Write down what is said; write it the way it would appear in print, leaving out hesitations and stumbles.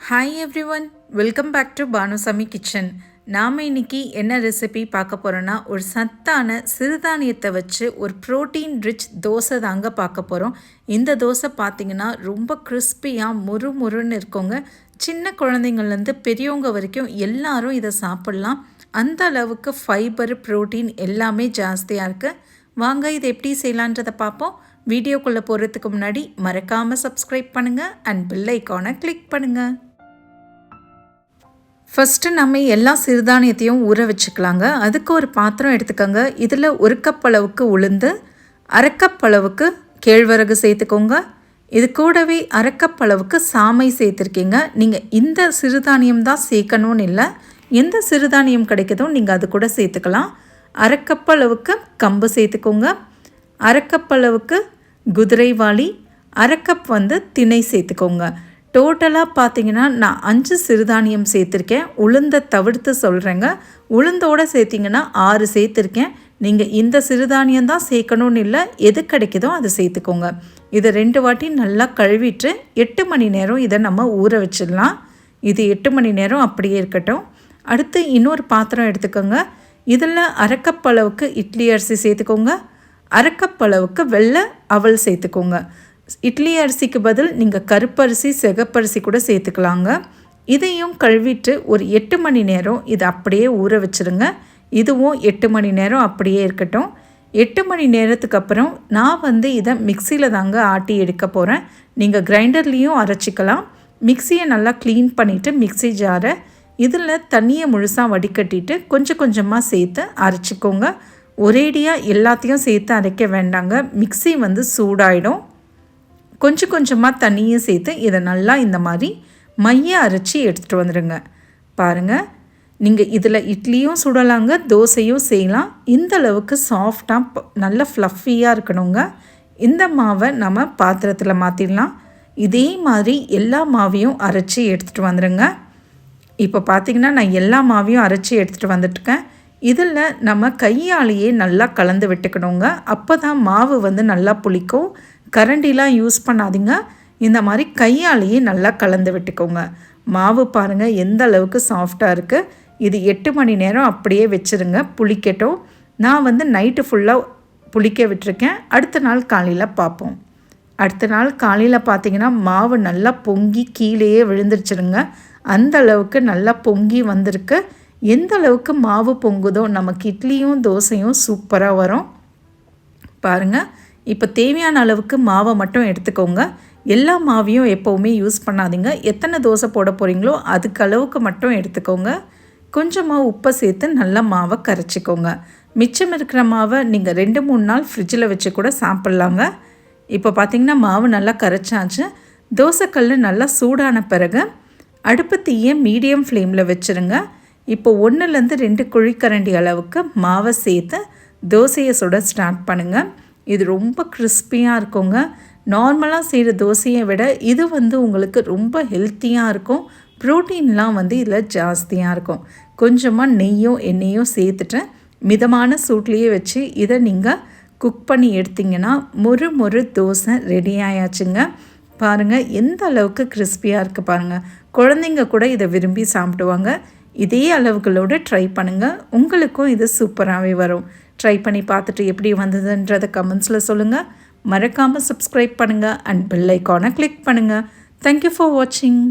Hi everyone, welcome back to Banu Sami kitchen. நாம் இன்றைக்கி என்ன ரெசிபி பார்க்க போகிறோன்னா, ஒரு சத்தான சிறுதானியத்தை வச்சு ஒரு ப்ரோட்டீன் ரிச் தோசை தாங்க பார்க்க போகிறோம். இந்த தோசை பார்த்திங்கன்னா ரொம்ப கிறிஸ்பியாக முறுமுறுன்னு இருக்கோங்க. சின்ன குழந்தைங்கள்லேருந்து பெரியவங்க வரைக்கும் எல்லாரும் இதை சாப்பிட்லாம். அந்த அளவுக்கு ஃபைபர் ப்ரோட்டீன் எல்லாமே ஜாஸ்தியாக இருக்குது. வாங்க இதை எப்படி செய்யலான்றதை பார்ப்போம். வீடியோக்குள்ளே போகிறதுக்கு முன்னாடி மறக்காமல் சப்ஸ்கிரைப் பண்ணுங்கள் அண்ட் பெல் ஐக்கானை கிளிக் பண்ணுங்கள். ஃபஸ்ட்டு நம்ம எல்லா சிறுதானியத்தையும் ஊற வச்சுக்கலாங்க. அதுக்கு ஒரு பாத்திரம் எடுத்துக்கோங்க. இதில் 1 கப் அளவுக்கு உளுந்து, 1/2 கப் அளவுக்கு கேழ்வரகு சேர்த்துக்கோங்க. இது கூடவே 1/2 கப் அளவுக்கு சாமை சேர்த்துருக்கீங்க. நீங்கள் இந்த சிறுதானியம் தான் சேர்க்கணும்னு இல்லை, எந்த சிறுதானியம் கிடைக்குதோ நீங்கள் அது கூட சேர்த்துக்கலாம். 1/2 கப் அளவுக்கு கம்பு சேர்த்துக்கோங்க. 1/2 கப் அளவுக்கு குதிரைவாளி, 1/2 கப் திணை சேர்த்துக்கோங்க. டோட்டலாக பார்த்தீங்கன்னா நான் 5 சிறுதானியம் சேர்த்துருக்கேன். உளுந்தை தவிர்த்து சொல்கிறேங்க. உளுந்தோடு சேர்த்திங்கன்னா 6 சேர்த்துருக்கேன். நீங்கள் இந்த சிறுதானியம் தான் சேர்க்கணுன்னு இல்லை, எது கிடைக்குதோ அதை சேர்த்துக்கோங்க. இதை 2 வாட்டி நல்லா கழுவிட்டு 8 மணி நேரம் இதை நம்ம ஊற வச்சிடலாம். இது 8 மணி நேரம் அப்படியே இருக்கட்டும். அடுத்து இன்னொரு பாத்திரம் எடுத்துக்கோங்க. இதில் 1/2 கப் அளவுக்கு இட்லி அரிசி சேர்த்துக்கோங்க. 1/2 கப் அளவுக்கு வெள்ளை அவல் சேர்த்துக்கோங்க. இட்லி அரிசிக்கு பதில் நீங்கள் கருப்பரிசி, சிகப்பரிசி கூட சேர்த்துக்கலாங்க. இதையும் கழுவிட்டு ஒரு 8 மணி நேரம் இதை அப்படியே ஊற வச்சுருங்க. இதுவும் 8 மணி நேரம் அப்படியே இருக்கட்டும். 8 மணி நேரத்துக்கு அப்புறம் நான் இதை மிக்சியில் தாங்க ஆட்டி எடுக்க போகிறேன். நீங்கள் கிரைண்டர்லேயும் அரைச்சிக்கலாம். மிக்சியை நல்லா க்ளீன் பண்ணிவிட்டு மிக்சி ஜாரை இதில் தண்ணியை முழுசாக வடிகட்டிட்டு கொஞ்சம் கொஞ்சமாக சேர்த்து அரைச்சிக்கோங்க. ஒரேடியாக எல்லாத்தையும் சேர்த்து அரைக்க வேண்டாங்க, மிக்சி சூடாயிடும். கொஞ்சம் கொஞ்சமாக தண்ணியும் சேர்த்து இதை நல்லா இந்த மாதிரி மைய அரைச்சி எடுத்துகிட்டு வந்துடுங்க. பாருங்கள், நீங்கள் இதில் இட்லியும் சுடலாங்க, தோசையும் செய்யலாம். இந்த அளவுக்கு சாஃப்டாக நல்ல ஃப்ளஃபியாக இருக்கணுங்க. இந்த மாவை நம்ம பாத்திரத்தில் மாற்றிடலாம். இதே மாதிரி எல்லா மாவையும் அரைச்சி எடுத்துகிட்டு வந்துடுங்க. இப்போ பார்த்திங்கன்னா நான் எல்லா மாவையும் அரைச்சி எடுத்துகிட்டு வந்துட்டுருக்கேன். இதில் நம்ம கையாலேயே நல்லா கலந்து விட்டுக்கணுங்க. அப்போ தான் மாவு நல்லா புளிக்கும். கரண்டிலாம் யூஸ் பண்ணாதீங்க, இந்த மாதிரி கையாலேயே நல்லா கலந்து விட்டுக்கோங்க. மாவு பாருங்கள் எந்த அளவுக்கு சாஃப்டாக இருக்குது. இது 8 மணி நேரம் அப்படியே வச்சுருங்க, புளிக்கட்டும். நான் நைட்டு ஃபுல்லாக புளிக்க விட்டுருக்கேன். அடுத்த நாள் காலையில் பார்ப்போம். அடுத்த நாள் காலையில் பார்த்திங்கன்னா மாவு நல்லா பொங்கி கீழேயே விழுந்துருச்சுருங்க. அந்த அளவுக்கு நல்லா பொங்கி வந்திருக்கு. எந்த அளவுக்கு மாவு பொங்குதோ நமக்கு இட்லியும் தோசையும் சூப்பராக வரும். பாருங்கள், இப்போ தேவையான அளவுக்கு மாவை மட்டும் எடுத்துக்கோங்க. எல்லா மாவையும் எப்போவுமே யூஸ் பண்ணாதீங்க. எத்தனை தோசை போட போகிறீங்களோ அதுக்கு அளவுக்கு மட்டும் எடுத்துக்கோங்க. கொஞ்சமாக உப்பை சேர்த்து நல்லா மாவை கரைச்சிக்கோங்க. மிச்சம் இருக்கிற மாவை நீங்கள் 2-3 நாள் ஃப்ரிட்ஜில் வச்சு கூட சாப்பிட்லாங்க. இப்போ பார்த்திங்கன்னா மாவு நல்லா கரைச்சாச்சு. தோசைக்கல் நல்லா சூடான பிறகு அடுப்பு தீயை மீடியம் ஃப்ளேமில் வச்சுருங்க. இப்போ 1-2 குழிக்கரண்டி அளவுக்கு மாவை சேர்த்து தோசையை சுட ஸ்டார்ட் பண்ணுங்கள். இது ரொம்ப கிறிஸ்பியாக இருக்குங்க. நார்மலாக செய்கிற தோசையை விட இது உங்களுக்கு ரொம்ப ஹெல்த்தியாக இருக்கும். ப்ரோட்டீன்லாம் இதில் ஜாஸ்தியாக இருக்கும். கொஞ்சமாக நெய்யும் எண்ணெயும் சேர்த்துட்டு மிதமான சூட்லேயே வச்சு இதை நீங்கள் குக் பண்ணி எடுத்திங்கன்னா மொறு தோசை ரெடி ஆயாச்சுங்க. பாருங்கள் எந்த அளவுக்கு கிறிஸ்பியாக இருக்குது பாருங்கள். குழந்தைங்க கூட இதை விரும்பி சாப்பிடுவாங்க. இதே அளவுகளோடு ட்ரை பண்ணுங்கள், உங்களுக்கும் இது சூப்பராகவே வரும். ட்ரை பண்ணி பார்த்துட்டு எப்படி வந்ததுன்றதை கமெண்ட்ஸில் சொல்லுங்கள். மறக்காமல் சப்ஸ்கிரைப் பண்ணுங்கள் அண்ட் பெல் ஐக்கானை கிளிக் பண்ணுங்கள். தேங்க்யூ ஃபார் வாட்சிங்.